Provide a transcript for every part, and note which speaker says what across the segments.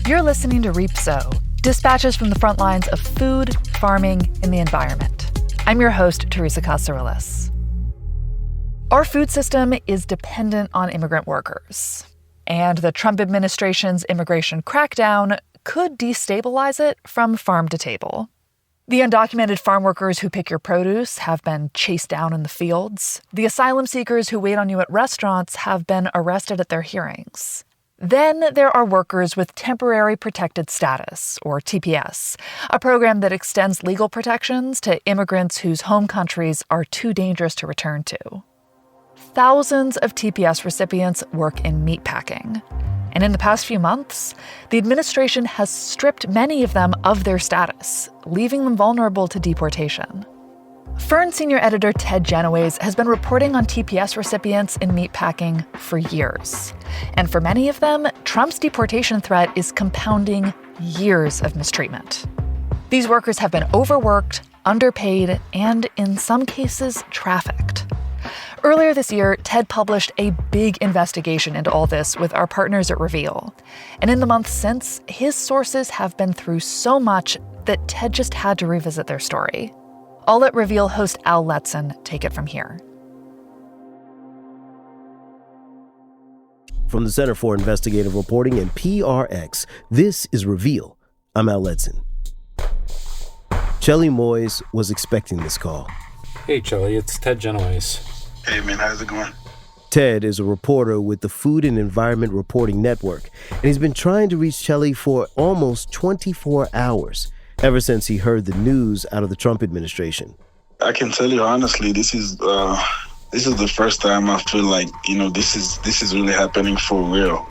Speaker 1: You're listening to Reap Sow, dispatches from the front lines of food, farming, and the environment. I'm your host, Teresa Casarulas. Our food system is dependent on immigrant workers, and the Trump administration's immigration crackdown could destabilize it from farm to table. The undocumented farm workers who pick your produce have been chased down in the fields. The asylum seekers who wait on you at restaurants have been arrested at their hearings. Then there are workers with temporary protected status, or TPS, a program that extends legal protections to immigrants whose home countries are too dangerous to return to. Thousands of TPS recipients work in meatpacking. And in the past few months, the administration has stripped many of them of their status, leaving them vulnerable to deportation. FERN senior editor Ted Genoways has been reporting on TPS recipients in meatpacking for years. And for many of them, Trump's deportation threat is compounding years of mistreatment. These workers have been overworked, underpaid, and in some cases, trafficked. Earlier this year, Ted published a big investigation into all this with our partners at Reveal. And in the months since, his sources have been through so much that Ted just had to revisit their story. I'll let Reveal host Al Letson take it from here.
Speaker 2: From the Center for Investigative Reporting and PRX, this is Reveal. I'm Al Letson. Chelly Moyes was expecting this call.
Speaker 3: Hey, Chelly, it's Ted Genoways.
Speaker 4: Hey, man, how's it going?
Speaker 2: Ted is a reporter with the Food and Environment Reporting Network, and he's been trying to reach Chelly for almost 24 hours, ever since he heard the news out of the Trump administration.
Speaker 4: I can tell you honestly, this is the first time I feel like, this is really happening for real.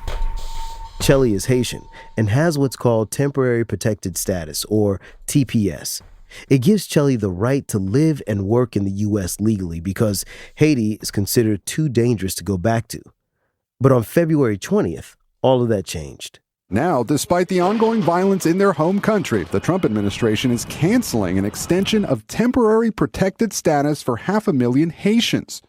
Speaker 2: Chelly is Haitian and has what's called temporary protected status, or TPS. It gives Chelly the right to live and work in the U.S. legally because Haiti is considered too dangerous to go back to. But on February 20th, all of that changed.
Speaker 5: Now, despite the ongoing violence in their home country, the Trump administration is canceling an extension of temporary protected status for 500,000 Haitians.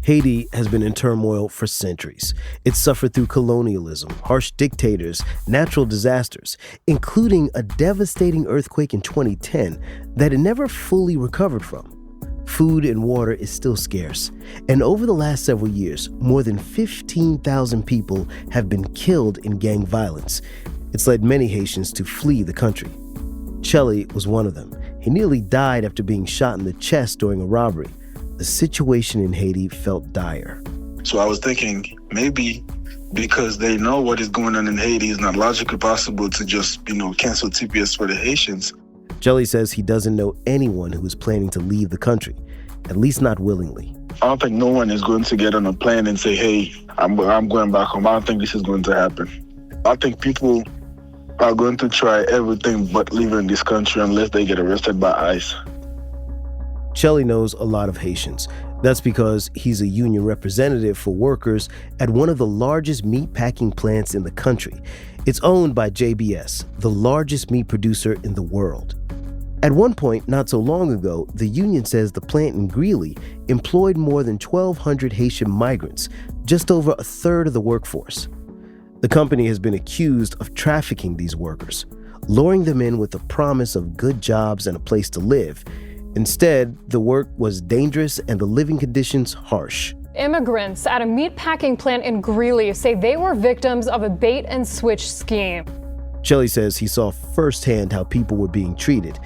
Speaker 2: Haiti has been in turmoil for centuries. It's suffered through colonialism, harsh dictators, natural disasters, including a devastating earthquake in 2010 that it never fully recovered from. Food and water is still scarce, and over the last several years, more than 15,000 people have been killed in gang violence. It's led many Haitians to flee the country. Chelly was one of them. He nearly died after being shot in the chest during a robbery. The situation in Haiti felt dire.
Speaker 4: So I was thinking maybe because they know what is going on in Haiti, it's not logically possible to just, cancel TPS for the Haitians.
Speaker 2: Chelly says he doesn't know anyone who is planning to leave the country, at least not willingly.
Speaker 4: I don't think no one is going to get on a plane and say, hey, I'm going back home. I don't think this is going to happen. I think people are going to try everything but leave in this country unless they get arrested by ICE.
Speaker 2: Chelly knows a lot of Haitians. That's because he's a union representative for workers at one of the largest meatpacking plants in the country. It's owned by JBS, the largest meat producer in the world. At one point, not so long ago, the union says the plant in Greeley employed more than 1,200 Haitian migrants, just over a third of the workforce. The company has been accused of trafficking these workers, luring them in with the promise of good jobs and a place to live. Instead, the work was dangerous and the living conditions harsh.
Speaker 6: Immigrants at a meatpacking plant in Greeley say they were victims of a bait-and-switch scheme.
Speaker 2: Chelly says he saw firsthand how people were being treated.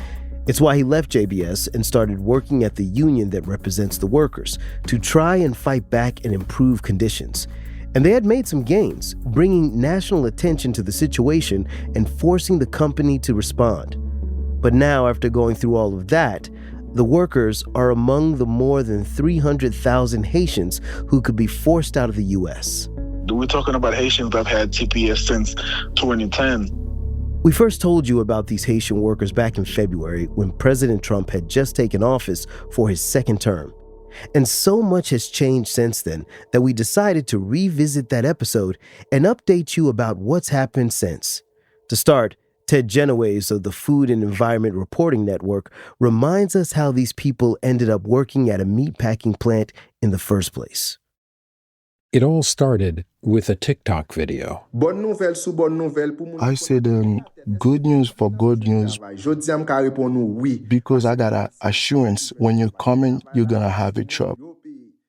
Speaker 2: It's why he left JBS and started working at the union that represents the workers to try and fight back and improve conditions. And they had made some gains, bringing national attention to the situation and forcing the company to respond. But now, after going through all of that, the workers are among the more than 300,000 Haitians who could be forced out of the U.S.
Speaker 4: We're talking about Haitians that have had TPS since 2010.
Speaker 2: We first told you about these Haitian workers back in February when President Trump had just taken office for his second term. And so much has changed since then that we decided to revisit that episode and update you about what's happened since. To start, Ted Genoways of the Food and Environment Reporting Network reminds us how these people ended up working at a meatpacking plant in the first place.
Speaker 3: It all started with a TikTok video.
Speaker 7: I said good news for good news because I got an assurance when you're coming, you're going to have a job.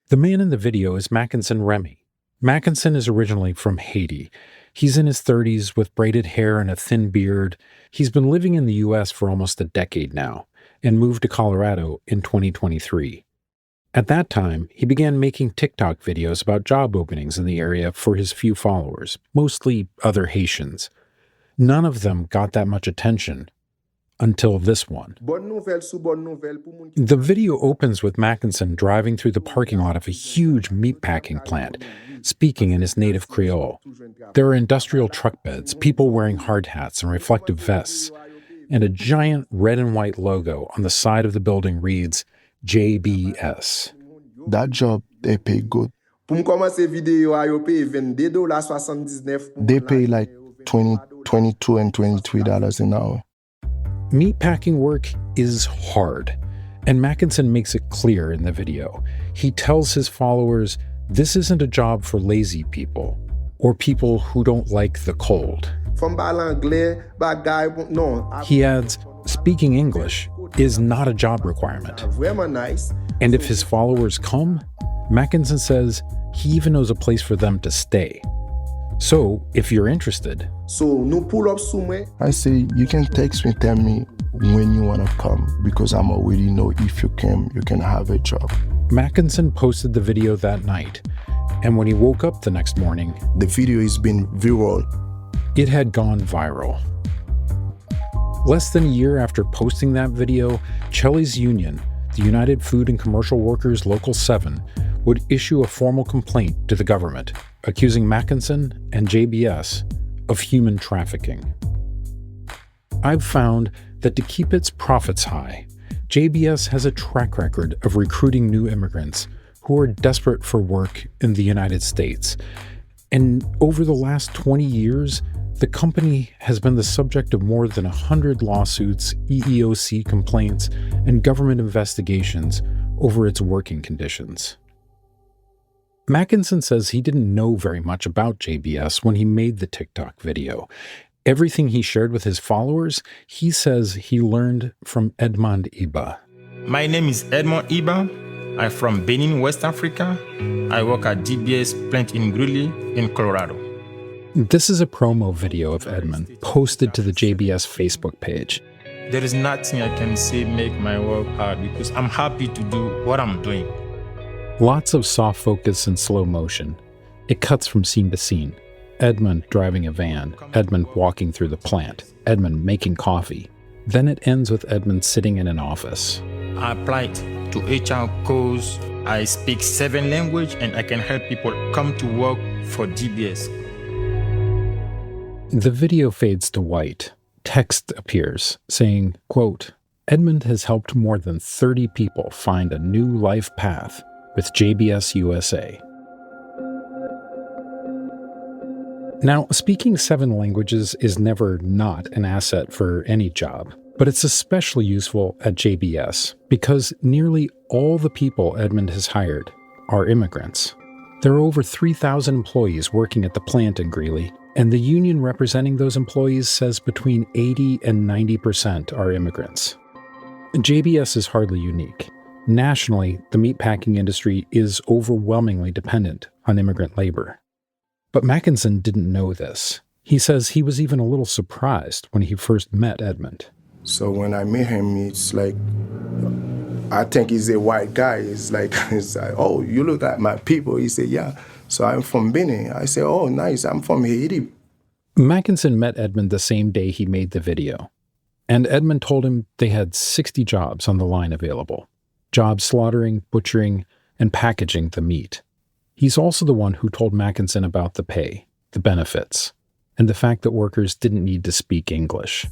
Speaker 3: The man in the video is Mackinson Remy. Mackinson is originally from Haiti. He's in his 30s with braided hair and a thin beard. He's been living in the U.S. for almost a decade now and moved to Colorado in 2023. At that time, he began making TikTok videos about job openings in the area for his few followers, mostly other Haitians. None of them got that much attention until this one. The video opens with Mackinson driving through the parking lot of a huge meatpacking plant, speaking in his native Creole. There are industrial truck beds, people wearing hard hats and reflective vests, and a giant red and white logo on the side of the building reads, JBS.
Speaker 7: That job, they pay good. They pay like $22 and $23 an hour.
Speaker 3: Meatpacking work is hard, and Mackinson makes it clear in the video. He tells his followers this isn't a job for lazy people or people who don't like the cold. He adds, speaking English is not a job requirement. And if his followers come, Mackinson says he even knows a place for them to stay. So, if you're interested,
Speaker 7: I say, you can text me, tell me when you want to come, because I'm already know if you can have a job.
Speaker 3: Mackinson posted the video that night, and when he woke up the next morning,
Speaker 7: the video has been viral.
Speaker 3: It had gone viral. Less than a year after posting that video, Chelly's union, the United Food and Commercial Workers Local 7, would issue a formal complaint to the government, accusing Mackinson and JBS of human trafficking. I've found that to keep its profits high, JBS has a track record of recruiting new immigrants who are desperate for work in the United States. And over the last 20 years, the company has been the subject of more than 100 lawsuits, EEOC complaints, and government investigations over its working conditions. Mackinson says he didn't know very much about JBS when he made the TikTok video. Everything he shared with his followers, he says he learned from Edmond Iba.
Speaker 8: My name is Edmond Iba. I'm from Benin, West Africa. I work at DBS plant in Greeley, in Colorado.
Speaker 3: This is a promo video of Edmond posted to the JBS Facebook page.
Speaker 8: There is nothing I can say make my work hard because I'm happy to do what I'm doing.
Speaker 3: Lots of soft focus and slow motion. It cuts from scene to scene. Edmond driving a van, Edmond walking through the plant, Edmond making coffee. Then it ends with Edmond sitting in an office.
Speaker 8: I applied to HR course. I speak 7 languages and I can help people come to work for DBS.
Speaker 3: The video fades to white. Text appears saying, quote, Edmond has helped more than 30 people find a new life path with JBS USA. Now, speaking 7 languages is never not an asset for any job, but it's especially useful at JBS because nearly all the people Edmond has hired are immigrants. There are over 3,000 employees working at the plant in Greeley, and the union representing those employees says between 80 and 90% are immigrants. JBS is hardly unique. Nationally, the meatpacking industry is overwhelmingly dependent on immigrant labor. But Mackinson didn't know this. He says he was even a little surprised when he first met Edmond.
Speaker 7: So when I met him, it's like, I think he's a white guy. It's like, oh, you look like my people. He said, yeah. So I'm from Benin. I said, oh, nice. I'm from Haiti.
Speaker 3: Mackinson met Edmond the same day he made the video. And Edmond told him they had 60 jobs on the line available. Jobs slaughtering, butchering, and packaging the meat. He's also the one who told Mackinson about the pay, the benefits, and the fact that workers didn't need to speak English.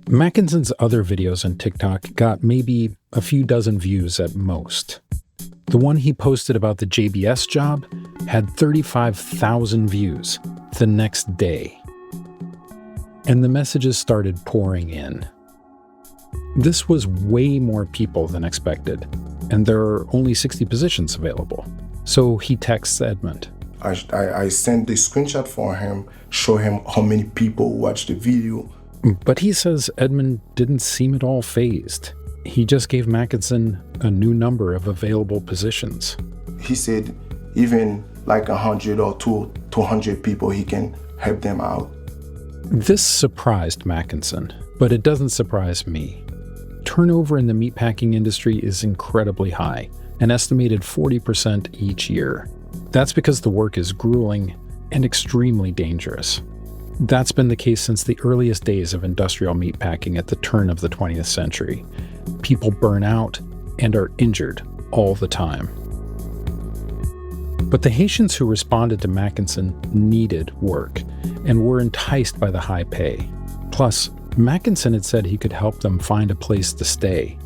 Speaker 3: Mackinson's other videos on TikTok got maybe a few dozen views at most. The one he posted about the JBS job had 35,000 views the next day. And the messages started pouring in. This was way more people than expected, and there are only 60 positions available. So he texts Edmund.
Speaker 7: I sent the screenshot for him, show him how many people watched the video.
Speaker 3: But he says Edmund didn't seem at all fazed. He just gave Mackinson a new number of available positions.
Speaker 7: He said even like 100 or 200 people, he can help them out.
Speaker 3: This surprised Mackinson, but it doesn't surprise me. Turnover in the meatpacking industry is incredibly high, an estimated 40% each year. That's because the work is grueling and extremely dangerous. That's been the case since the earliest days of industrial meatpacking at the turn of the 20th century. People burn out and are injured all the time. But the Haitians who responded to Mackinson needed work and were enticed by the high pay. Plus, Mackinson had said he could help them find a place to stay,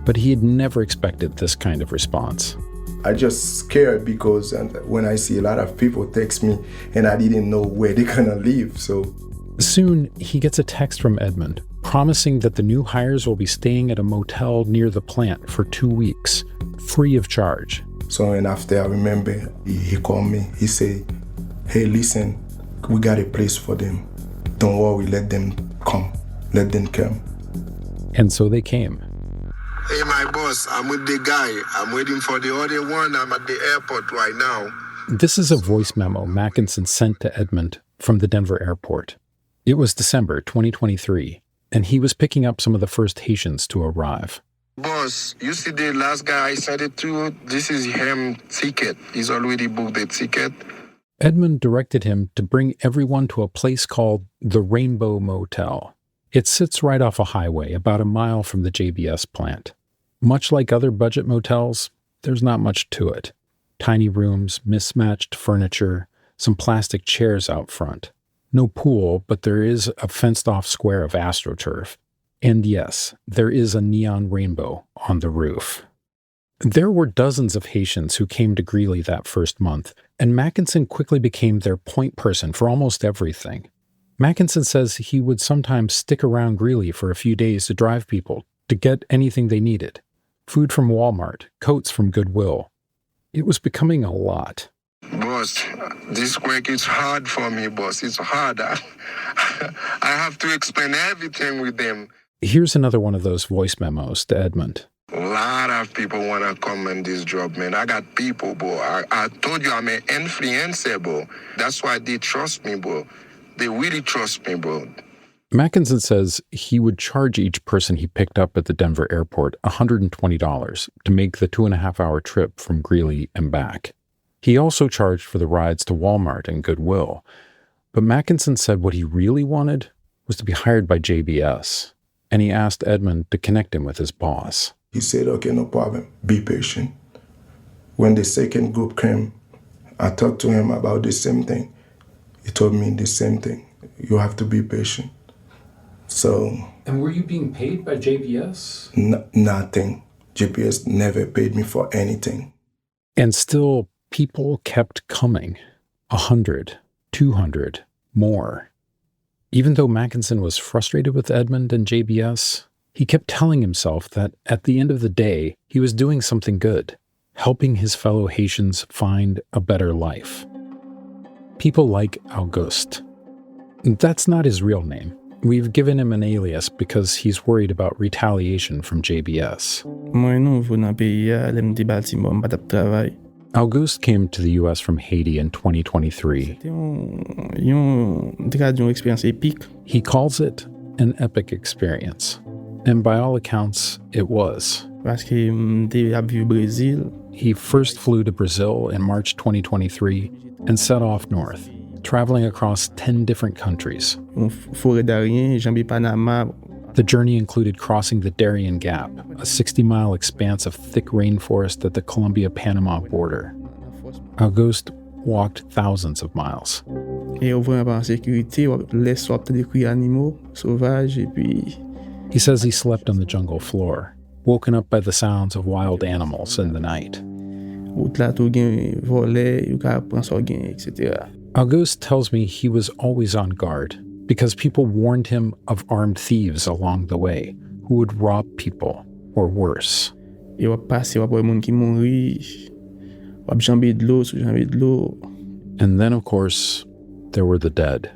Speaker 3: but he had never expected this kind of response.
Speaker 7: I just scared because when I see a lot of people text me and I didn't know where they're gonna live, so.
Speaker 3: Soon, he gets a text from Edmund promising that the new hires will be staying at a motel near the plant for 2 weeks, free of charge.
Speaker 7: So, and after I remember, he called me, he said, hey, listen, we got a place for them. Don't worry, let them come.
Speaker 3: And so they came.
Speaker 9: Hey, my boss, I'm with the guy. I'm waiting for the other one. I'm at the airport right now.
Speaker 3: This is a voice memo Mackinson sent to Edmund from the Denver airport. It was December 2023, and he was picking up some of the first Haitians to arrive.
Speaker 9: Boss, you see the last guy I sent it to? This is him ticket. He's already booked the ticket.
Speaker 3: Edmund directed him to bring everyone to a place called the Rainbow Motel. It sits right off a highway about a mile from the JBS plant. Much like other budget motels, there's not much to it. Tiny rooms, mismatched furniture, some plastic chairs out front. No pool, but there is a fenced-off square of AstroTurf. And yes, there is a neon rainbow on the roof. There were dozens of Haitians who came to Greeley that first month, and Mackinson quickly became their point person for almost everything. Mackinson says he would sometimes stick around Greeley for a few days to drive people to get anything they needed. Food from Walmart, coats from Goodwill. It was becoming a lot.
Speaker 9: Boss, this work is hard for me, boss. It's hard. I have to explain everything with them.
Speaker 3: Here's another one of those voice memos to Edmund.
Speaker 9: A lot of people want to come in this job, man. I got people, bro. I told you I'm an influencer, bro. That's why they trust me, bro. They really trust me, bro.
Speaker 3: Mackinson says he would charge each person he picked up at the Denver airport $120 to make the 2.5-hour trip from Greeley and back. He also charged for the rides to Walmart and Goodwill. But Mackinson said what he really wanted was to be hired by JBS, and he asked Edmund to connect him with his boss.
Speaker 7: He said, okay, no problem, be patient. When the second group came, I talked to him about the same thing. He told me the same thing. You have to be patient. So.
Speaker 3: And were you being paid by JBS?
Speaker 7: Nothing. JBS never paid me for anything.
Speaker 3: And still, people kept coming. 100, 200, more. Even though Mackinson was frustrated with Edmund and JBS, he kept telling himself that at the end of the day, he was doing something good, helping his fellow Haitians find a better life. People like Auguste. That's not his real name. We've given him an alias because he's worried about retaliation from JBS. Auguste came to the U.S. from Haiti in 2023. He calls it an epic experience. And by all accounts, it was. He first flew to Brazil in March 2023 and set off north, traveling across 10 different countries. The journey included crossing the Darien Gap, a 60-mile expanse of thick rainforest at the Colombia-Panama border. Auguste walked thousands of miles. He says he slept on the jungle floor, woken up by the sounds of wild animals in the night. Auguste tells me he was always on guard because people warned him of armed thieves along the way who would rob people or worse. And then, of course, there were the dead.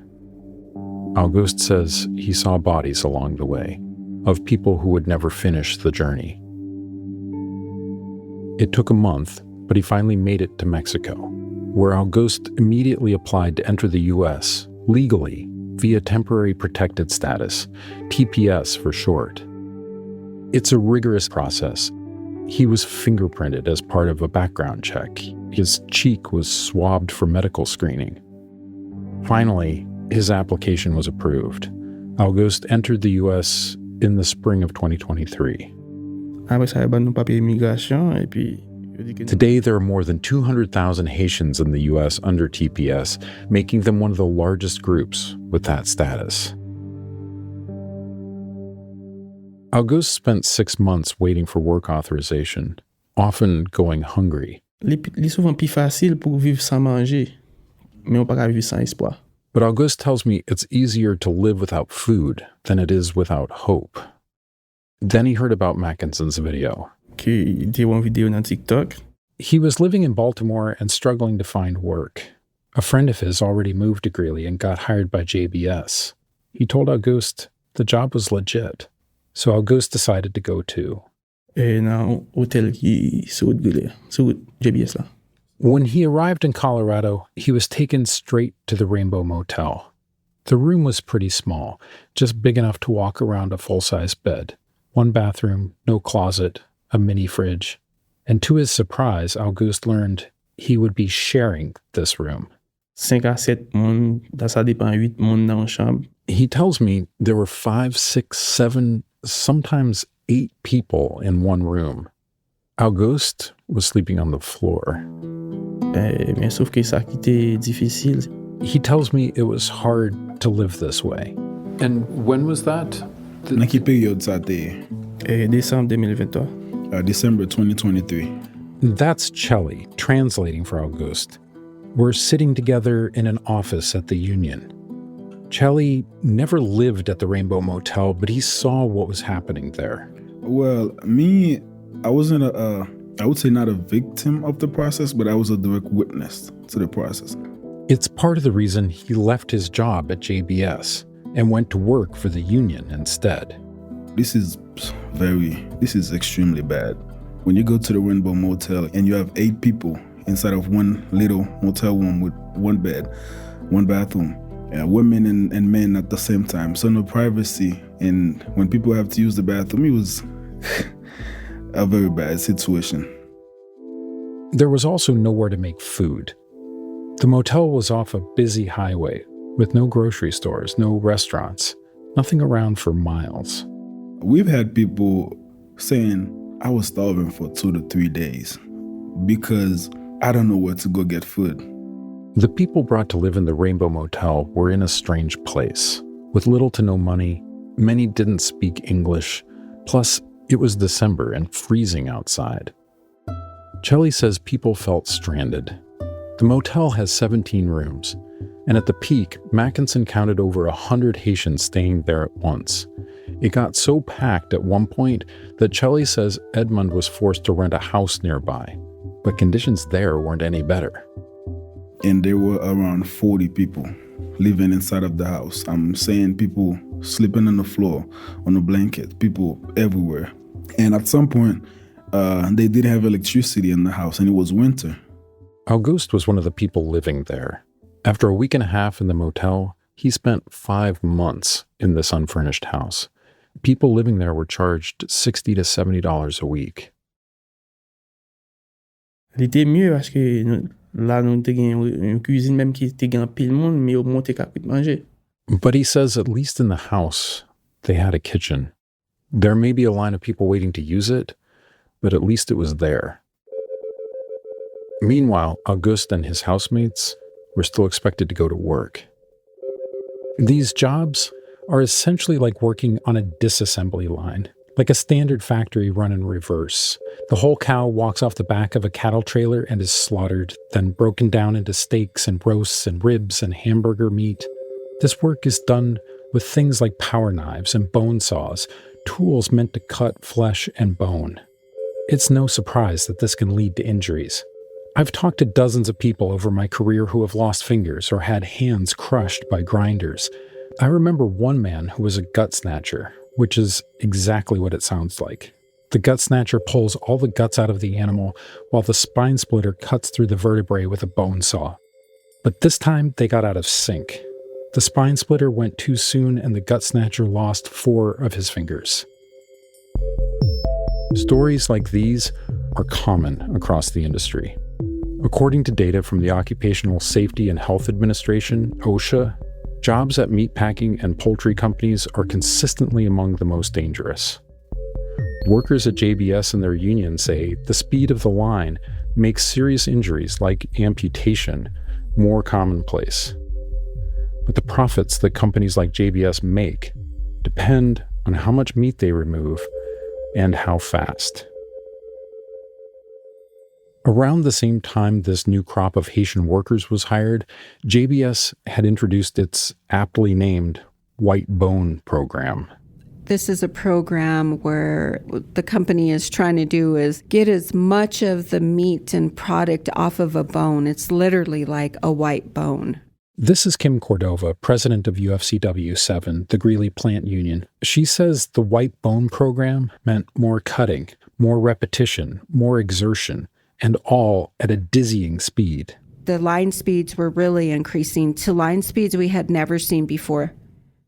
Speaker 3: Auguste says he saw bodies along the way of people who would never finish the journey. It took a month, but he finally made it to Mexico, where Auguste immediately applied to enter the U.S. legally via temporary protected status, TPS for short. It's a rigorous process. He was fingerprinted as part of a background check. His cheek was swabbed for medical screening. Finally, his application was approved. Auguste entered the U.S. in the spring of 2023. Today, there are more than 200,000 Haitians in the U.S. under TPS, making them one of the largest groups with that status. Auguste spent 6 months waiting for work authorization, often going hungry. But Auguste tells me it's easier to live without food than it is without hope. Then he heard about Mackinson's video. He was living in Baltimore and struggling to find work. A friend of his already moved to Greeley and got hired by JBS. He told Auguste the job was legit, so Auguste decided to go too. When he arrived in Colorado, he was taken straight to the Rainbow Motel. The room was pretty small, just big enough to walk around a full-size bed. 1 bathroom, no closet, a mini fridge. And to his surprise, Auguste learned he would be sharing this room.
Speaker 10: 5 à 7 monde, ça dépend 8 monde dans une chambre.
Speaker 3: He tells me there were 5, 6, 7, sometimes 8 people in one room. Auguste was sleeping on the floor.
Speaker 10: Mais sauf que ça qui était difficile.
Speaker 3: He tells me it was hard to live this way. And when was that?
Speaker 11: Dans quelle période ça était?
Speaker 10: Décembre 2023.
Speaker 11: December 2023.
Speaker 3: That's Chelly, translating for Auguste. We're sitting together in an office at the Union. Chelly never lived at the Rainbow Motel, but he saw what was happening there.
Speaker 11: Well, me, I wasn't I would say not a victim of the process, but I was a direct witness to the process.
Speaker 3: It's part of the reason he left his job at JBS and went to work for the Union instead.
Speaker 11: This is extremely bad. When you go to the Rainbow Motel and you have 8 people inside of one little motel room with 1 bed, 1 bathroom, women and men at the same time, so no privacy. And when people have to use the bathroom, it was a very bad situation.
Speaker 3: There was also nowhere to make food. The motel was off a busy highway with no grocery stores, no restaurants, nothing around for miles.
Speaker 11: We've had people saying, I was starving for 2 to 3 days because I don't know where to go get food.
Speaker 3: The people brought to live in the Rainbow Motel were in a strange place. With little to no money, many didn't speak English, plus it was December and freezing outside. Chelly says people felt stranded. The motel has 17 rooms, and at the peak, Mackinson counted over 100 Haitians staying there at once. It got so packed at one point that Chelly says Edmund was forced to rent a house nearby, but conditions there weren't any better.
Speaker 11: And there were around 40 people living inside of the house. I'm saying people sleeping on the floor, on a blanket, people everywhere. And at some point, they didn't have electricity in the house, and it was winter.
Speaker 3: Auguste was one of the people living there. After a week and a half in the motel, he spent 5 months in this unfurnished house. People living there were charged $60 to $70 a week.
Speaker 10: C'était mieux parce que là, nous avons une cuisine même qui était grand pile monde, mais au moins t'es capable de manger.
Speaker 3: But he says at least in the house, they had a kitchen. There may be a line of people waiting to use it, but at least it was there. Meanwhile, Auguste and his housemates were still expected to go to work. These jobs are essentially like working on a disassembly line, like a standard factory run in reverse. The whole cow walks off the back of a cattle trailer and is slaughtered, then broken down into steaks and roasts and ribs and hamburger meat. This work is done with things like power knives and bone saws, tools meant to cut flesh and bone. It's no surprise that this can lead to injuries. I've talked to dozens of people over my career who have lost fingers or had hands crushed by grinders. I remember one man who was a gut snatcher, which is exactly what it sounds like. The gut snatcher pulls all the guts out of the animal while the spine splitter cuts through the vertebrae with a bone saw. But this time they got out of sync. The spine splitter went too soon and the gut snatcher lost 4 of his fingers. Stories like these are common across the industry. According to data from the Occupational Safety and Health Administration, OSHA, jobs at meatpacking and poultry companies are consistently among the most dangerous. Workers at JBS and their union say the speed of the line makes serious injuries like amputation more commonplace. But the profits that companies like JBS make depend on how much meat they remove and how fast. Around the same time this new crop of Haitian workers was hired, JBS had introduced its aptly named White Bone program.
Speaker 12: This is a program where the company is trying to do is get as much of the meat and product off of a bone. It's literally like a white bone.
Speaker 3: This is Kim Cordova, president of UFCW 7, the Greeley plant union. She says the White Bone program meant more cutting, more repetition, more exertion, and all at a dizzying speed.
Speaker 12: The line speeds were really increasing to line speeds we had never seen before.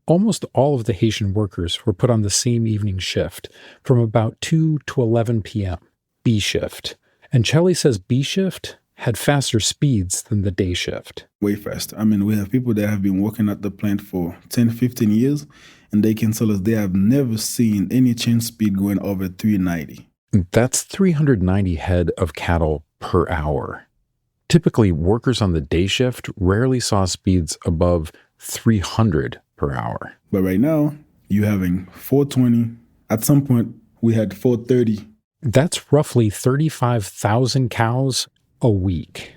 Speaker 3: Almost all of the Haitian workers were put on the same evening shift from about 2 to 11 p.m., B shift. And Chelly says B shift had faster speeds than the day shift.
Speaker 11: Way fast. I mean, we have people that have been working at the plant for 10, 15 years, and they can tell us they have never seen any change speed going over 390.
Speaker 3: That's 390 head of cattle per hour. Typically, workers on the day shift rarely saw speeds above 300 per hour.
Speaker 11: But right now, you're having 420. At some point, we had 430.
Speaker 3: That's roughly 35,000 cows a week.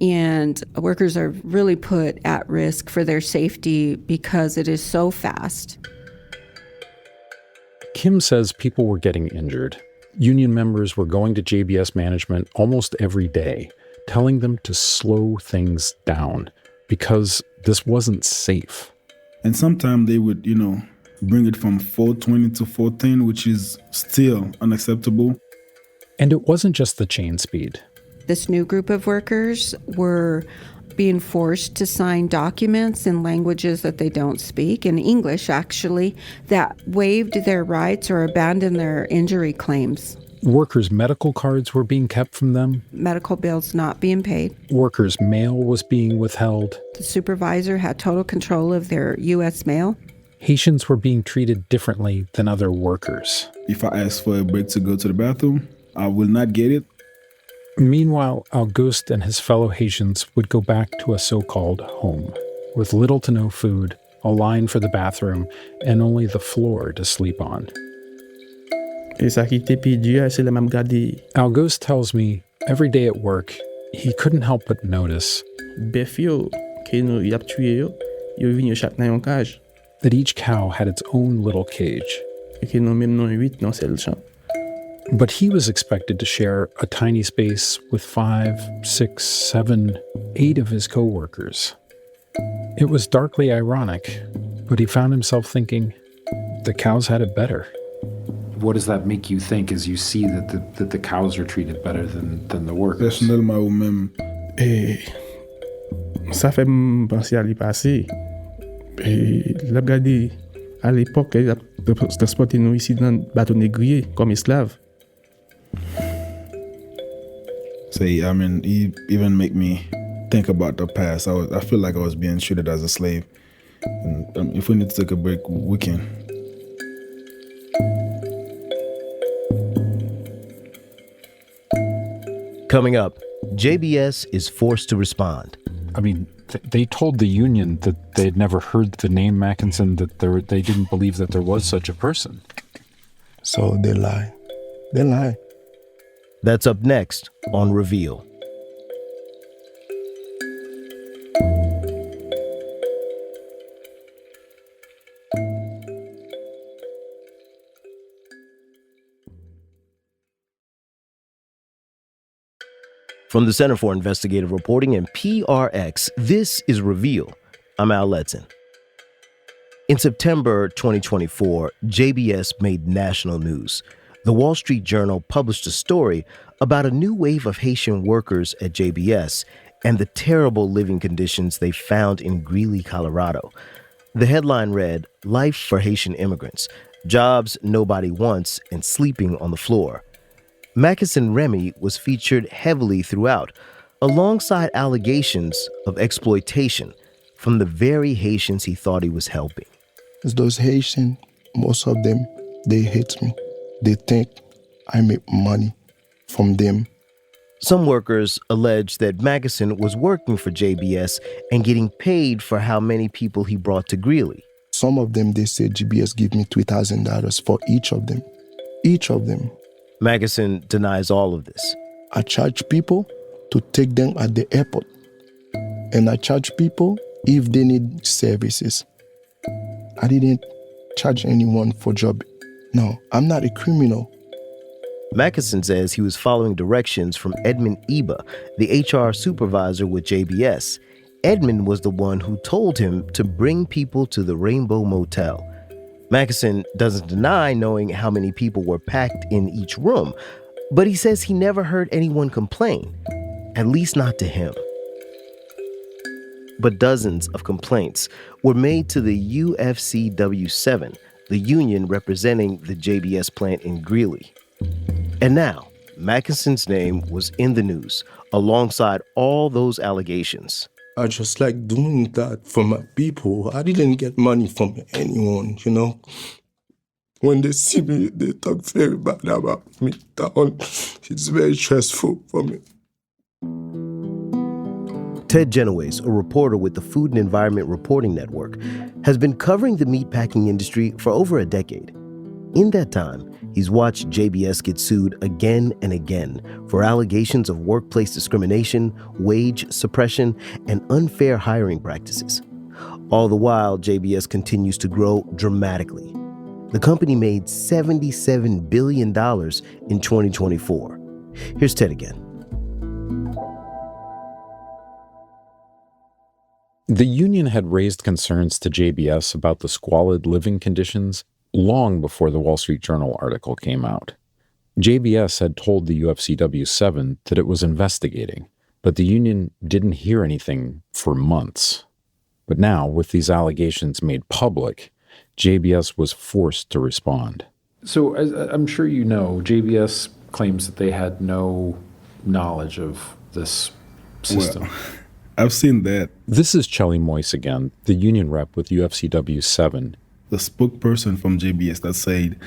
Speaker 12: And workers are really put at risk for their safety because it is so fast.
Speaker 3: Kim says people were getting injured. Union members were going to JBS management almost every day, telling them to slow things down because this wasn't safe.
Speaker 11: And sometimes they would, bring it from 420 to 410, which is still unacceptable.
Speaker 3: And it wasn't just the chain speed.
Speaker 12: This new group of workers were being forced to sign documents in languages that they don't speak, in English actually, that waived their rights or abandoned their injury claims.
Speaker 3: Workers' medical cards were being kept from them.
Speaker 12: Medical bills not being paid.
Speaker 3: Workers' mail was being withheld.
Speaker 12: The supervisor had total control of their U.S. mail.
Speaker 3: Haitians were being treated differently than other workers.
Speaker 11: If I ask for a break to go to the bathroom, I will not get it.
Speaker 3: Meanwhile, Auguste and his fellow Haitians would go back to a so-called home, with little to no food, a line for the bathroom, and only the floor to sleep on. Auguste tells me every day at work, he couldn't help but notice that each cow had its own little cage. But he was expected to share a tiny space with 5, 6, 7, 8 of his co-workers. It was darkly ironic, but he found himself thinking, the cows had it better. What does that make you think as you see that the cows are treated better than the workers?
Speaker 11: Personnellement ou même.
Speaker 10: Ça fait me penser à l'y passé. La regardé à l'époque, transporté nous ici dans le bateau négrier comme esclaves.
Speaker 11: He even make me think about the past. I feel like I was being treated as a slave. And if we need to take a break, we can.
Speaker 2: Coming up, JBS is forced to respond.
Speaker 3: I mean, they told the union that they had never heard the name Mackinson, that they didn't believe that there was such a person.
Speaker 7: So they lie. They lie.
Speaker 2: That's up next on Reveal. From the Center for Investigative Reporting and PRX, this is Reveal. I'm Al Letson. In September 2024, JBS made national news. The Wall Street Journal published a story about a new wave of Haitian workers at JBS and the terrible living conditions they found in Greeley, Colorado. The headline read, "Life for Haitian Immigrants, Jobs Nobody Wants and Sleeping on the Floor." Mackinson Remy was featured heavily throughout, alongside allegations of exploitation from the very Haitians he thought he was helping.
Speaker 7: Those Haitians, most of them, they hate me. They think I make money from them.
Speaker 2: Some workers allege that Mackinson was working for JBS and getting paid for how many people he brought to Greeley.
Speaker 7: Some of them, they said JBS give me $3,000 for each of them. Each of them.
Speaker 2: Mackinson denies all of this.
Speaker 7: I charge people to take them at the airport. And I charge people if they need services. I didn't charge anyone for job. No, I'm not a criminal.
Speaker 2: Mackinson says he was following directions from Edmund Eba, the HR supervisor with JBS. Edmund was the one who told him to bring people to the Rainbow Motel. Mackinson doesn't deny knowing how many people were packed in each room, but he says he never heard anyone complain, at least not to him. But dozens of complaints were made to the UFCW7, the union representing the JBS plant in Greeley. And now, Mackinson's name was in the news, alongside all those allegations.
Speaker 7: I just like doing that for my people. I didn't get money from anyone, you know. When they see me, they talk very bad about me. It's very stressful for me.
Speaker 2: Ted Genoways, a reporter with the Food and Environment Reporting Network, has been covering the meatpacking industry for over a decade. In that time, he's watched JBS get sued again and again for allegations of workplace discrimination, wage suppression, and unfair hiring practices. All the while, JBS continues to grow dramatically. The company made $77 billion in 2024. Here's Ted again.
Speaker 3: The union had raised concerns to JBS about the squalid living conditions long before the Wall Street Journal article came out. JBS had told the UFCW7 that it was investigating, but the union didn't hear anything for months. But now, with these allegations made public, JBS was forced to respond.
Speaker 13: So, as I'm sure you know, JBS claims that they had no knowledge of this system.
Speaker 11: Well, I've seen that.
Speaker 3: This is Chelly Moyse again, the union rep with UFCW7.
Speaker 11: The spokesperson from JBS that said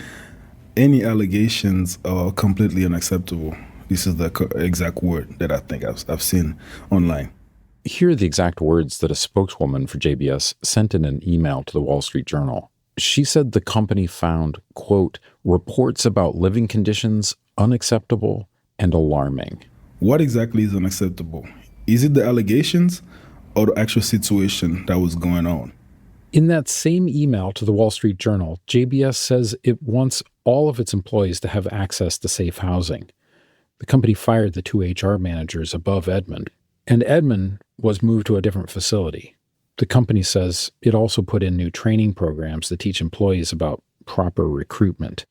Speaker 11: any allegations are completely unacceptable. This is the exact word that I think I've seen online.
Speaker 3: Here are the exact words that a spokeswoman for JBS sent in an email to the Wall Street Journal. She said the company found, quote, reports about living conditions unacceptable and alarming.
Speaker 11: What exactly is unacceptable? Is it the allegations or the actual situation that was going on?
Speaker 3: In that same email to the Wall Street Journal, JBS says it wants all of its employees to have access to safe housing. The company fired the 2 HR managers above Edmund, and Edmund was moved to a different facility. The company says it also put in new training programs that teach employees about proper recruitment.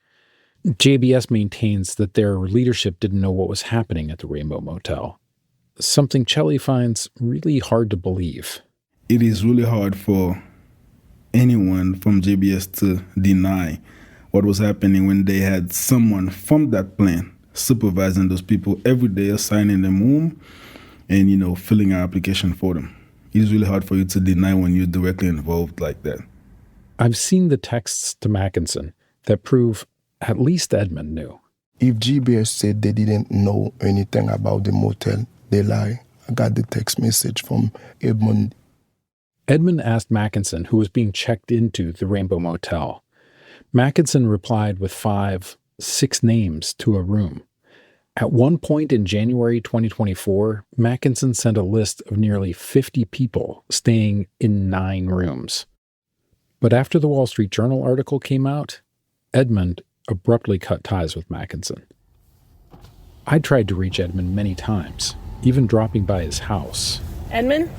Speaker 3: JBS maintains that their leadership didn't know what was happening at the Rainbow Motel, something Chelly finds really hard to believe.
Speaker 11: It is really hard for anyone from JBS to deny what was happening when they had someone from that plant supervising those people every day, assigning them room and, filling an application for them. It is really hard for you to deny when you're directly involved like that.
Speaker 3: I've seen the texts to Mackinson that prove at least Edmund knew.
Speaker 7: If JBS said they didn't know anything about the motel, they lie. I got the text message from Edmund.
Speaker 3: Edmund asked Mackinson who was being checked into the Rainbow Motel. Mackinson replied with 6 names to a room. At one point in January 2024, Mackinson sent a list of nearly 50 people staying in 9 rooms. But after the Wall Street Journal article came out, Edmund abruptly cut ties with Mackinson. I tried to reach Edmund many times. even dropping by his house.
Speaker 14: Edmund?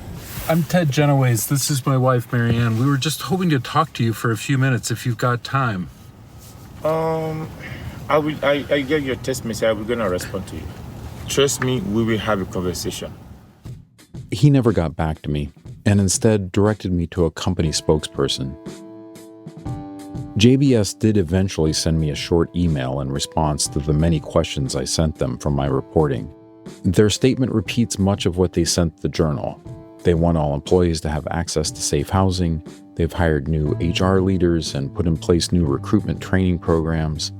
Speaker 3: I'm Ted Genoways. This is my wife, Marianne. We were just hoping to talk to you for a few minutes if you've got time.
Speaker 15: I get your text message. I will gonna respond to you. Trust me, we will have a conversation.
Speaker 3: He never got back to me, and instead directed me to a company spokesperson. JBS did eventually send me a short email in response to the many questions I sent them from my reporting. Their statement repeats much of what they sent the Journal. They want all employees to have access to safe housing. They've hired new HR leaders and put in place new recruitment training programs.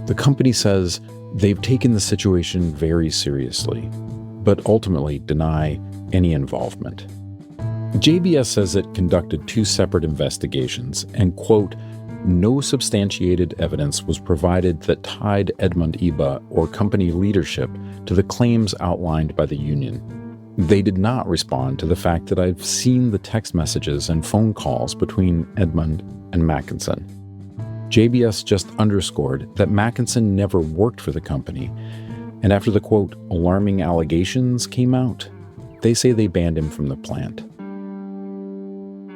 Speaker 3: The company says they've taken the situation very seriously, but ultimately deny any involvement. JBS says it conducted 2 separate investigations and, quote, no substantiated evidence was provided that tied Edmund Iba or company leadership to the claims outlined by the union. They did not respond to the fact that I've seen the text messages and phone calls between Edmund and Mackinson. JBS just underscored that Mackinson never worked for the company, and after the, quote, alarming allegations came out, they say they banned him from the plant.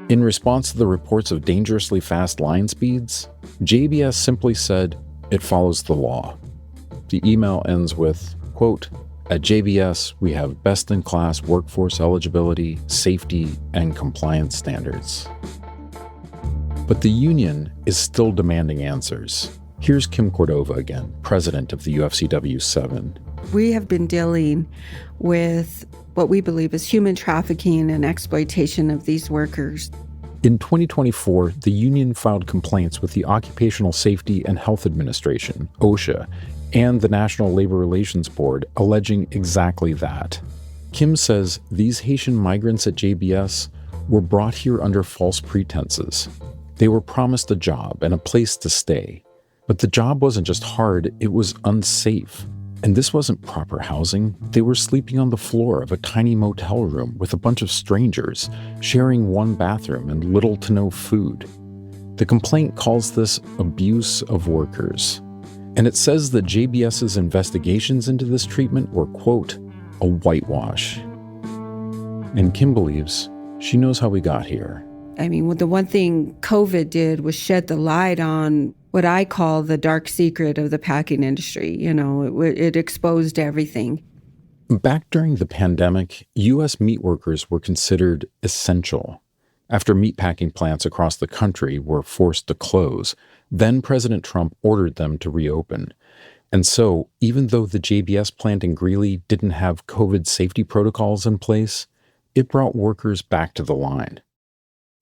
Speaker 3: In response to the reports of dangerously fast line speeds, JBS simply said it follows the law. The email ends with, quote, at JBS, we have best-in-class workforce eligibility, safety, and compliance standards. But the union is still demanding answers. Here's Kim Cordova again, president of the UFCW 7.
Speaker 12: We have been dealing with what we believe is human trafficking and exploitation of these workers.
Speaker 3: In 2024, the union filed complaints with the Occupational Safety and Health Administration, OSHA, and the National Labor Relations Board, alleging exactly that. Kim says these Haitian migrants at JBS were brought here under false pretenses. They were promised a job and a place to stay. But the job wasn't just hard, it was unsafe. And this wasn't proper housing. They were sleeping on the floor of a tiny motel room with a bunch of strangers, sharing one bathroom and little to no food. The complaint calls this abuse of workers. And it says that JBS's investigations into this treatment were, quote, a whitewash. And Kim believes she knows how we got here.
Speaker 12: I mean, the one thing COVID did was shed the light on what I call the dark secret of the packing industry. You know, it exposed everything.
Speaker 3: Back during the pandemic, U.S. meat workers were considered essential. After meatpacking plants across the country were forced to close, then President Trump ordered them to reopen. And so, even though the JBS plant in Greeley didn't have COVID safety protocols in place, it brought workers back to the line.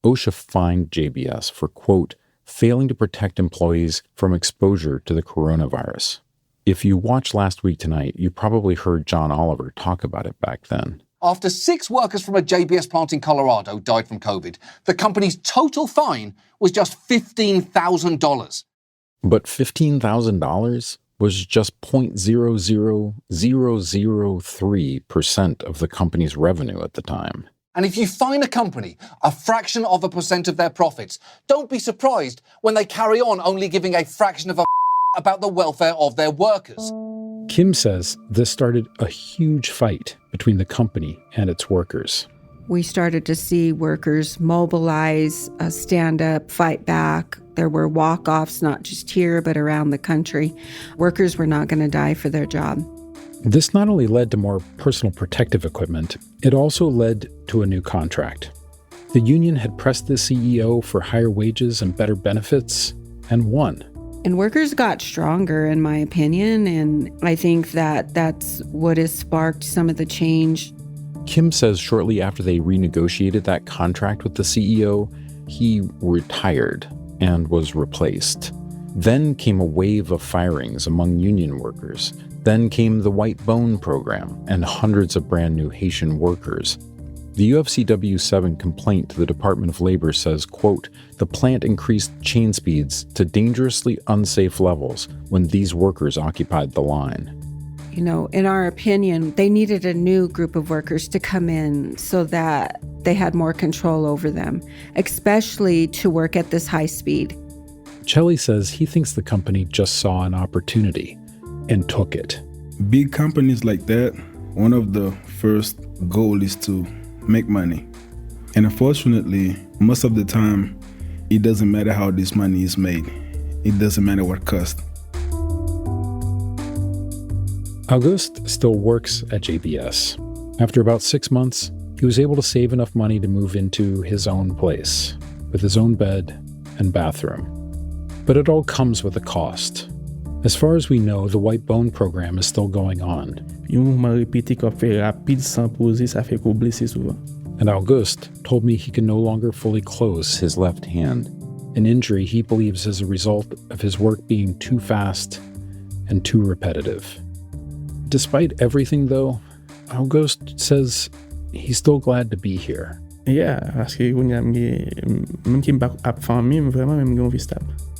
Speaker 3: OSHA fined JBS for, quote, failing to protect employees from exposure to the coronavirus. If you watched Last Week Tonight, you probably heard John Oliver talk about it back then.
Speaker 16: After 6 workers from a JBS plant in Colorado died from COVID, the company's total fine was just $15,000.
Speaker 3: But $15,000 was just 0.00003% of the company's revenue at the time.
Speaker 16: And if you fine a company a fraction of a percent of their profits, don't be surprised when they carry on only giving a fraction of a about the welfare of their workers.
Speaker 3: Kim says this started a huge fight between the company and its workers.
Speaker 12: We started to see workers mobilize, stand up, fight back. There were walk-offs, not just here, but around the country. Workers were not going to die for their job.
Speaker 3: This not only led to more personal protective equipment, it also led to a new contract. The union had pressed the CEO for higher wages and better benefits, and won.
Speaker 12: And workers got stronger, in my opinion, and I think that that's what has sparked some of the change.
Speaker 3: Kim says shortly after they renegotiated that contract with the CEO, he retired and was replaced. Then came a wave of firings among union workers. Then came the White Bone program and hundreds of brand new Haitian workers. The UFCW 7 complaint to the Department of Labor says, quote, the plant increased chain speeds to dangerously unsafe levels when these workers occupied the line.
Speaker 12: You know, in our opinion, they needed a new group of workers to come in so that they had more control over them, especially to work at this high speed.
Speaker 3: Chelly says he thinks the company just saw an opportunity and took it.
Speaker 11: Big companies like that, one of the first goal is to make money. And unfortunately, most of the time, it doesn't matter how this money is made. It doesn't matter what cost.
Speaker 3: Auguste still works at JBS. After about 6 months, he was able to save enough money to move into his own place, with his own bed and bathroom. But it all comes with a cost. As far as we know, the White Bone program is still going on. And Auguste told me he can no longer fully close his left hand, an injury he believes is a result of his work being too fast and too repetitive. Despite everything, though, Auguste says he's still glad to be here.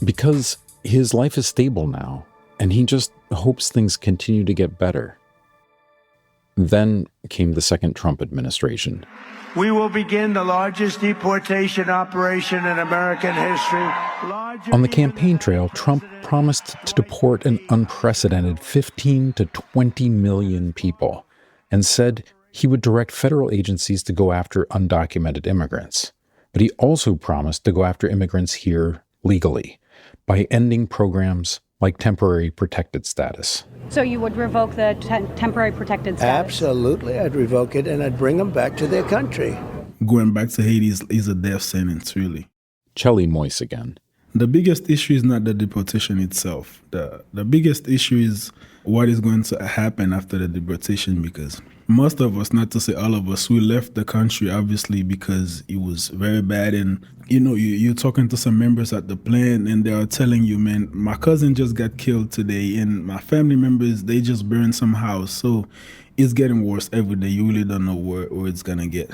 Speaker 3: Because his life is stable now, and he just hopes things continue to get better. Then came the second Trump administration.
Speaker 14: We will begin the largest deportation operation in American history.
Speaker 3: On the campaign trail, Trump promised to deport an unprecedented 15 to 20 million people and said he would direct federal agencies to go after undocumented immigrants. But he also promised to go after immigrants here legally by ending programs like temporary protected status.
Speaker 17: So you would revoke the temporary protected status?
Speaker 14: Absolutely. I'd revoke it and I'd bring them back to their country.
Speaker 11: Going back to Haiti is a death sentence, really.
Speaker 3: Chelly Moyse again.
Speaker 11: The biggest issue is not the deportation itself. The biggest issue is what is going to happen after the deportation, because most of us, not to say all of us, we left the country obviously because it was very bad. And you're talking to some members at the plant and they are telling you, man, my cousin just got killed today and my family members, they just burned some house. So it's getting worse every day. You really don't know where it's gonna get.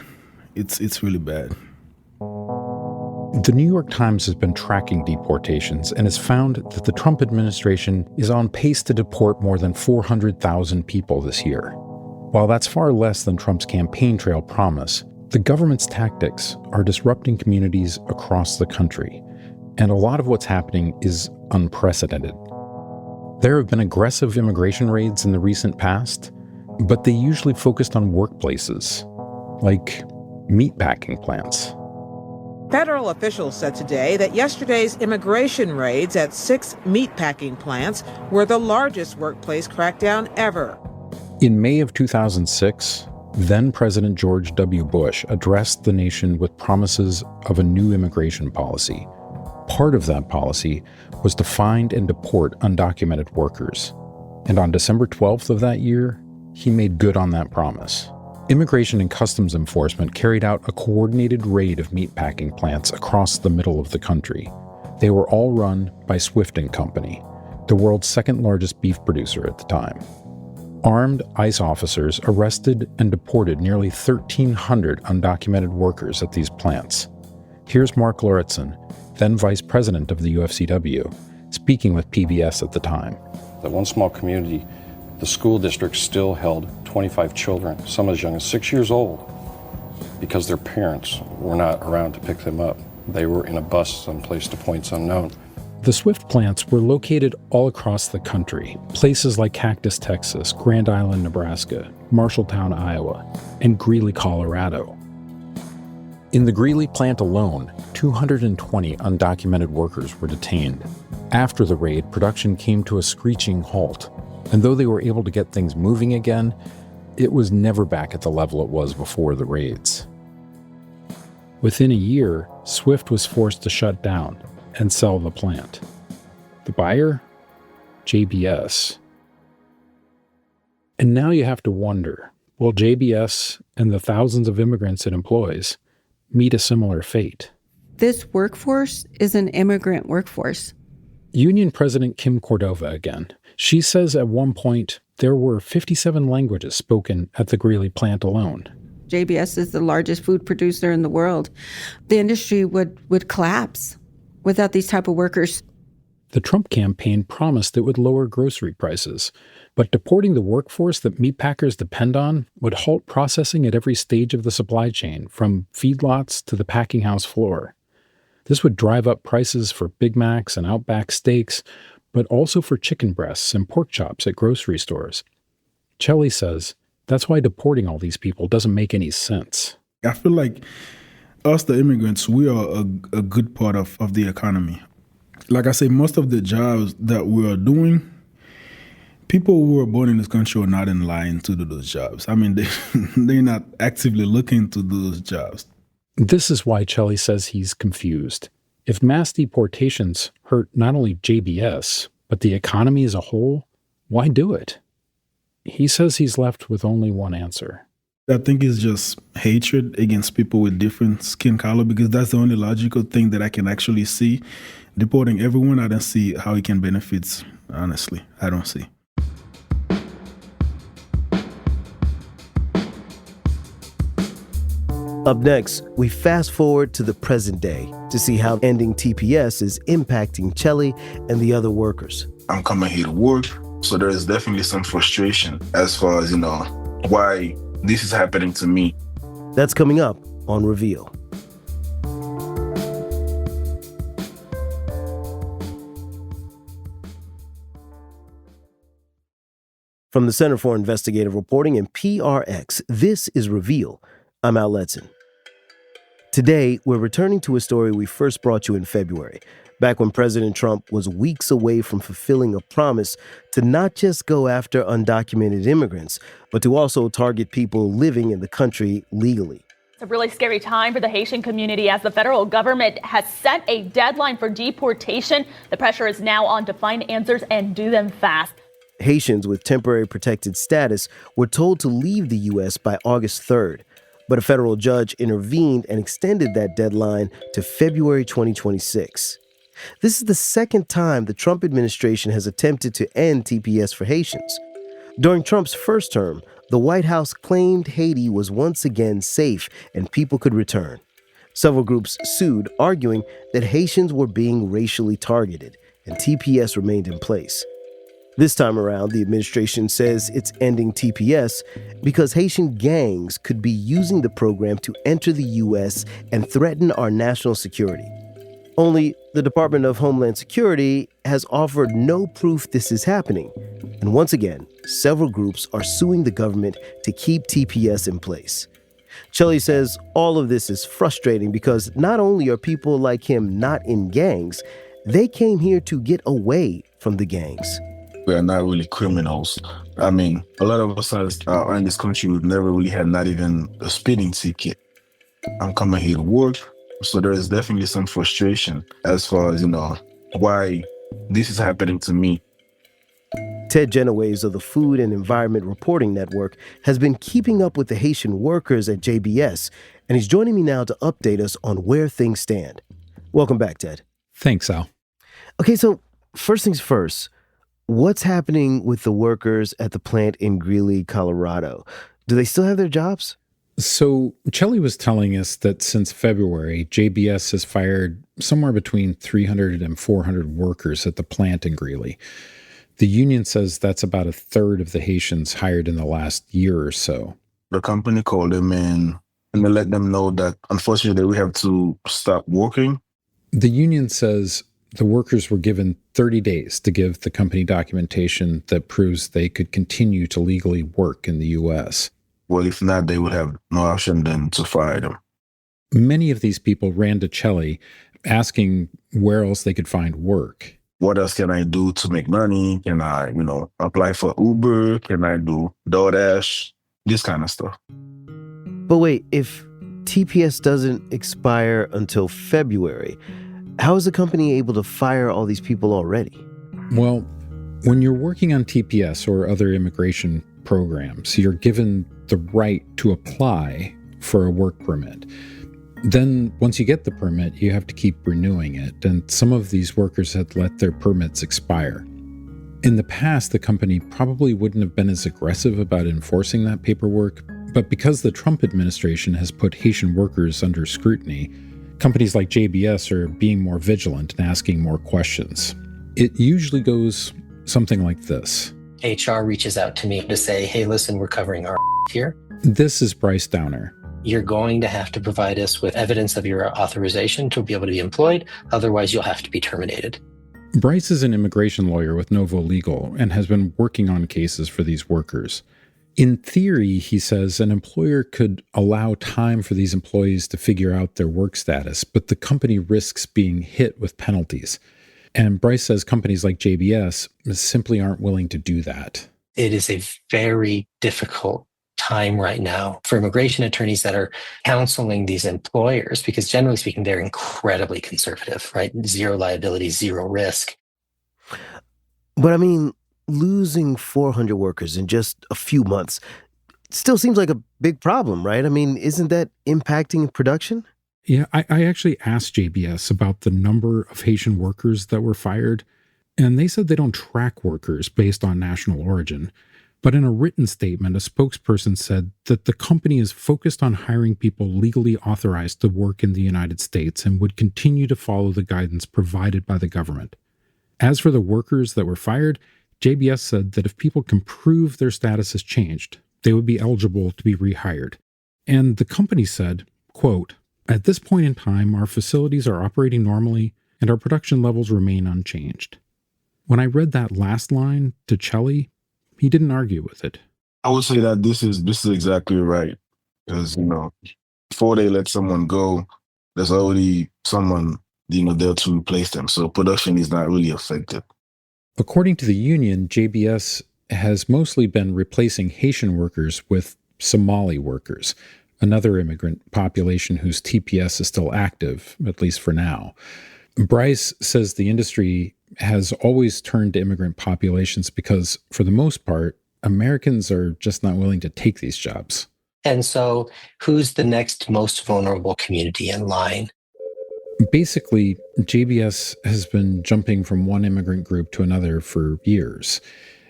Speaker 11: It's really bad.
Speaker 3: The New York Times has been tracking deportations and has found that the Trump administration is on pace to deport more than 400,000 people this year. While that's far less than Trump's campaign trail promise, the government's tactics are disrupting communities across the country, and a lot of what's happening is unprecedented. There have been aggressive immigration raids in the recent past, but they usually focused on workplaces, like meatpacking plants.
Speaker 18: Federal officials said today that yesterday's immigration raids at 6 meatpacking plants were the largest workplace crackdown ever.
Speaker 3: In May of 2006, then-President George W. Bush addressed the nation with promises of a new immigration policy. Part of that policy was to find and deport undocumented workers. And on December 12th of that year, he made good on that promise. Immigration and Customs Enforcement carried out a coordinated raid of meatpacking plants across the middle of the country. They were all run by Swift & Company, the world's second largest beef producer at the time. Armed ICE officers arrested and deported nearly 1,300 undocumented workers at these plants. Here's Mark Lauritsen, then vice president of the UFCW, speaking with PBS at the time.
Speaker 19: That one small community, the school district still held 25 children, some as young as 6 years old, because their parents were not around to pick them up. They were in a bus someplace to points unknown.
Speaker 3: The Swift plants were located all across the country, places like Cactus, Texas, Grand Island, Nebraska, Marshalltown, Iowa, and Greeley, Colorado. In the Greeley plant alone, 220 undocumented workers were detained. After the raid, production came to a screeching halt, and though they were able to get things moving again, it was never back at the level it was before the raids. Within a year, Swift was forced to shut down and sell the plant. The buyer? JBS. And now you have to wonder, will JBS and the thousands of immigrants it employs meet a similar fate?
Speaker 12: This workforce is an immigrant workforce.
Speaker 3: Union President Kim Cordova again. She says at one point there were 57 languages spoken at the Greeley plant alone.
Speaker 12: JBS is the largest food producer in the world. The industry would collapse without these type of workers.
Speaker 3: The Trump campaign promised it would lower grocery prices, but deporting the workforce that meatpackers depend on would halt processing at every stage of the supply chain, from feedlots to the packing house floor. This would drive up prices for Big Macs and Outback steaks, but also for chicken breasts and pork chops at grocery stores. Chelly says That's why deporting all these people doesn't make any sense.
Speaker 11: I feel like us, the immigrants, we are a good part of the economy. Like I say, most of the jobs that we are doing, people who were born in this country are not in line to do those jobs. I mean, they're not actively looking to do those jobs.
Speaker 3: This is why Chelly says he's confused. If mass deportations hurt not only JBS, but the economy as a whole, why do it? He says he's left with only one answer.
Speaker 11: I think it's just hatred against people with different skin color, because that's the only logical thing that I can actually see. Deporting everyone, I don't see how it can benefit, honestly. I don't see.
Speaker 2: Up next, we fast forward to the present day to see how ending TPS is impacting Chelly and the other workers.
Speaker 4: I'm coming here to work, so there is definitely some frustration as far as, why this is happening to me.
Speaker 2: That's coming up on Reveal. From the Center for Investigative Reporting and PRX, this is Reveal. I'm Al Letson. Today, we're returning to a story we first brought you in February, back when President Trump was weeks away from fulfilling a promise to not just go after undocumented immigrants, but to also target people living in the country legally.
Speaker 20: It's a really scary time for the Haitian community as the federal government has set a deadline for deportation. The pressure is now on to find answers and do them fast.
Speaker 2: Haitians with temporary protected status were told to leave the U.S. by August 3rd. But a federal judge intervened and extended that deadline to February 2026. This is the second time the Trump administration has attempted to end TPS for Haitians. During Trump's first term, the White House claimed Haiti was once again safe and people could return. Several groups sued, arguing that Haitians were being racially targeted, and TPS remained in place. This time around, the administration says it's ending TPS because Haitian gangs could be using the program to enter the U.S. and threaten our national security. Only the Department of Homeland Security has offered no proof this is happening. And once again, several groups are suing the government to keep TPS in place. Chelly says all of this is frustrating because not only are people like him not in gangs, they came here to get away from the gangs.
Speaker 4: We are not really criminals. I mean, a lot of us are in this country who've never really had not even a speeding ticket. I'm coming here to work, so there is definitely some frustration as far as, why this is happening to me.
Speaker 2: Ted Genoways of the Food and Environment Reporting Network has been keeping up with the Haitian workers at JBS, and he's joining me now to update us on where things stand. Welcome back, Ted.
Speaker 3: Thanks, Al.
Speaker 2: Okay, so first things first. What's happening with the workers at the plant in Greeley, Colorado? Do they still have their jobs?
Speaker 3: So Chelly was telling us that since February, JBS has fired somewhere between 300 and 400 workers at the plant in Greeley. The union says that's about a third of the Haitians hired in the last year or so.
Speaker 4: The company called them in and they let them know that, unfortunately, we have to stop working.
Speaker 3: The union says the workers were given 30 days to give the company documentation that proves they could continue to legally work in the U.S.
Speaker 4: Well, if not, they would have no option than to fire them.
Speaker 3: Many of these people ran to Chelly asking where else they could find work.
Speaker 4: What else can I do to make money? Can I, apply for Uber? Can I do DoorDash? This kind of stuff.
Speaker 2: But wait, if TPS doesn't expire until February, how is the company able to fire all these people already?
Speaker 3: Well, when you're working on TPS or other immigration programs, you're given the right to apply for a work permit. Then once you get the permit, you have to keep renewing it. And some of these workers had let their permits expire. In the past, the company probably wouldn't have been as aggressive about enforcing that paperwork. But because the Trump administration has put Haitian workers under scrutiny, companies like JBS are being more vigilant and asking more questions. It usually goes something like this.
Speaker 21: HR reaches out to me to say, hey, listen, we're covering our here.
Speaker 3: This is Bryce Downer.
Speaker 21: You're going to have to provide us with evidence of your authorization to be able to be employed. Otherwise, you'll have to be terminated.
Speaker 3: Bryce is an immigration lawyer with Novo Legal and has been working on cases for these workers. In theory, he says, an employer could allow time for these employees to figure out their work status, but the company risks being hit with penalties. And Bryce says companies like JBS simply aren't willing to do that.
Speaker 21: It is a very difficult time right now for immigration attorneys that are counseling these employers, because generally speaking, they're incredibly conservative, right? Zero liability, zero risk.
Speaker 2: But I mean, losing 400 workers in just a few months still seems like a big problem, right? I mean, isn't that impacting production?
Speaker 3: Yeah, I actually asked JBS about the number of Haitian workers that were fired, and they said they don't track workers based on national origin. But in a written statement, a spokesperson said that the company is focused on hiring people legally authorized to work in the United States and would continue to follow the guidance provided by the government. As for the workers that were fired, JBS said that if people can prove their status has changed, they would be eligible to be rehired. And the company said, quote, "At this point in time, our facilities are operating normally and our production levels remain unchanged." When I read that last line to Chelly, he didn't argue with it.
Speaker 11: I would say that this is exactly right. Because, before they let someone go, there's already someone, there to replace them. So production is not really affected.
Speaker 3: According to the union, JBS has mostly been replacing Haitian workers with Somali workers, another immigrant population whose TPS is still active, at least for now. Bryce says the industry has always turned to immigrant populations because, for the most part, Americans are just not willing to take these jobs.
Speaker 21: And so who's the next most vulnerable community in line?
Speaker 3: Basically, JBS has been jumping from one immigrant group to another for years.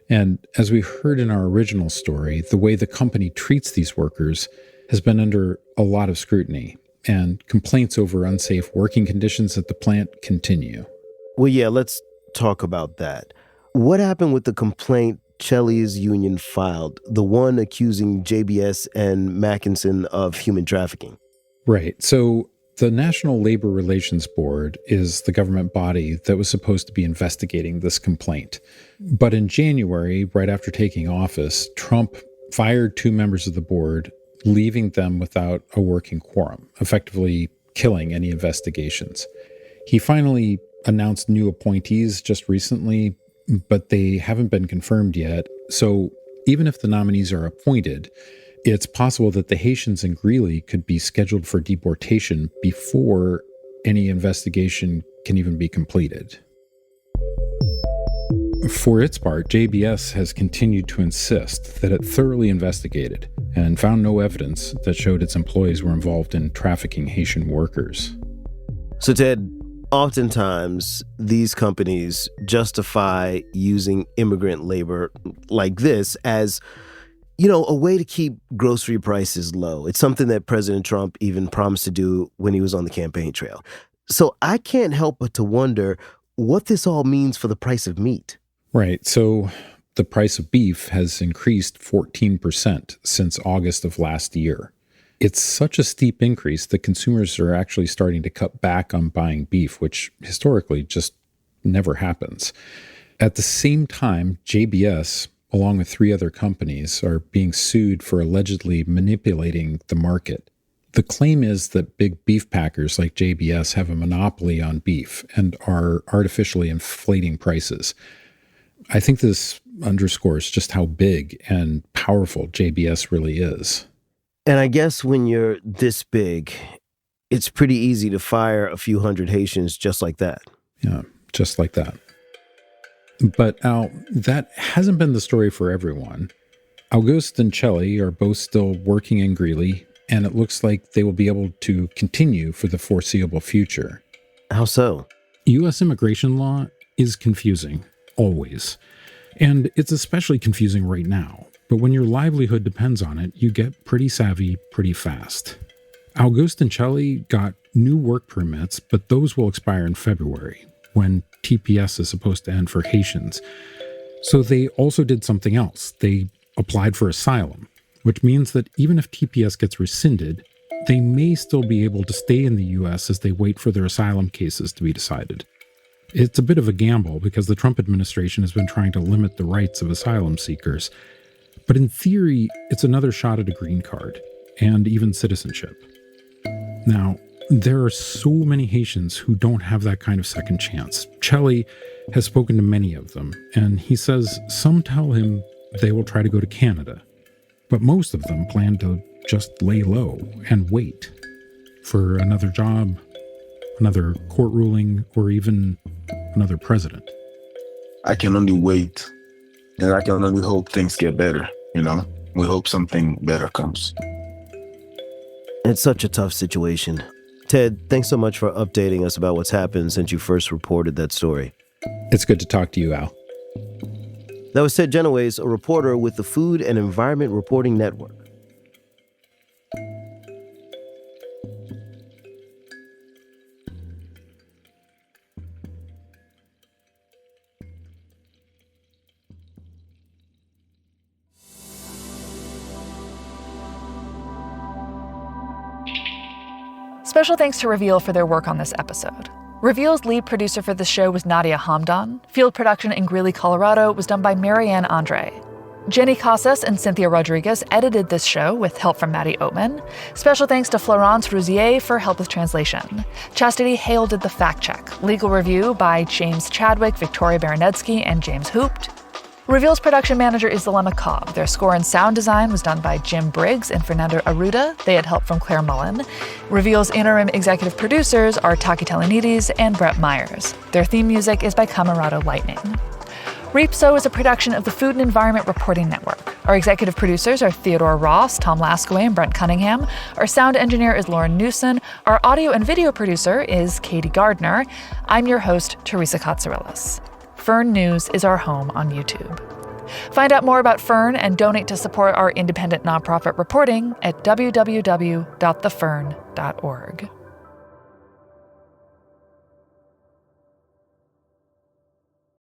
Speaker 3: And as we heard in our original story, the way the company treats these workers has been under a lot of scrutiny, and complaints over unsafe working conditions at the plant continue.
Speaker 2: Well, yeah, let's talk about that. What happened with the complaint Chelly's union filed, the one accusing JBS and Mackinson of human trafficking?
Speaker 3: Right. So the National Labor Relations Board is the government body that was supposed to be investigating this complaint. But in January, right after taking office, Trump fired 2 members of the board, leaving them without a working quorum, effectively killing any investigations. He finally announced new appointees just recently, but they haven't been confirmed yet. So even if the nominees are appointed, it's possible that the Haitians in Greeley could be scheduled for deportation before any investigation can even be completed. For its part, JBS has continued to insist that it thoroughly investigated and found no evidence that showed its employees were involved in trafficking Haitian workers.
Speaker 2: So, Ted, oftentimes these companies justify using immigrant labor like this as, a way to keep grocery prices low. It's something that President Trump even promised to do when he was on the campaign trail. So I can't help but to wonder what this all means for the price of meat.
Speaker 3: Right. So the price of beef has increased 14% since August of last year. It's such a steep increase that consumers are actually starting to cut back on buying beef, which historically just never happens. At the same time, JBS, along with 3 other companies, are being sued for allegedly manipulating the market. The claim is that big beef packers like JBS have a monopoly on beef and are artificially inflating prices. I think this underscores just how big and powerful JBS really is.
Speaker 2: And I guess when you're this big, it's pretty easy to fire a few hundred Haitians just like that.
Speaker 3: Yeah, just like that. But Al, that hasn't been the story for everyone. Auguste and Chelly are both still working in Greeley, and it looks like they will be able to continue for the foreseeable future.
Speaker 2: How so?
Speaker 3: U.S. immigration law is confusing, always. And it's especially confusing right now. But when your livelihood depends on it, you get pretty savvy pretty fast. Auguste and Chelly got new work permits, but those will expire in February, when TPS is supposed to end for Haitians. So they also did something else. They applied for asylum, which means that even if TPS gets rescinded, they may still be able to stay in the U.S. as they wait for their asylum cases to be decided. It's a bit of a gamble because the Trump administration has been trying to limit the rights of asylum seekers. But in theory, it's another shot at a green card and even citizenship. Now, there are so many Haitians who don't have that kind of second chance. Chelly has spoken to many of them, and he says some tell him they will try to go to Canada, but most of them plan to just lay low and wait for another job, another court ruling, or even another president.
Speaker 4: I can only wait, and I can only hope things get better, you know? We hope something better comes.
Speaker 2: It's such a tough situation. Ted, thanks so much for updating us about what's happened since you first reported that story.
Speaker 3: It's good to talk to you, Al.
Speaker 2: That was Ted Genoways, a reporter with the Food and Environment Reporting Network.
Speaker 1: Special thanks to Reveal for their work on this episode. Reveal's lead producer for the show was Nadia Hamdan. Field production in Greeley, Colorado was done by Marianne Andre. Jenny Casas and Cynthia Rodriguez edited this show with help from Maddie Oatman. Special thanks to Florence Rousier for help with translation. Chastity Hale did the fact check. Legal review by James Chadwick, Victoria Baranetsky, and James Hoopt. Reveal's production manager is Dilemma Cobb. Their score and sound design was done by Jim Briggs and Fernando Arruda. They had help from Claire Mullen. Reveal's interim executive producers are Taki Telenides and Brett Myers. Their theme music is by Camerado Lightning. Reap So is a production of the Food and Environment Reporting Network. Our executive producers are Theodore Ross, Tom Laskaway, and Brent Cunningham. Our sound engineer is Lauren Newson. Our audio and video producer is Katie Gardner. I'm your host, Teresa Katsourelis. FERN News is our home on YouTube. Find out more about FERN and donate to support our independent nonprofit reporting at www.thefern.org.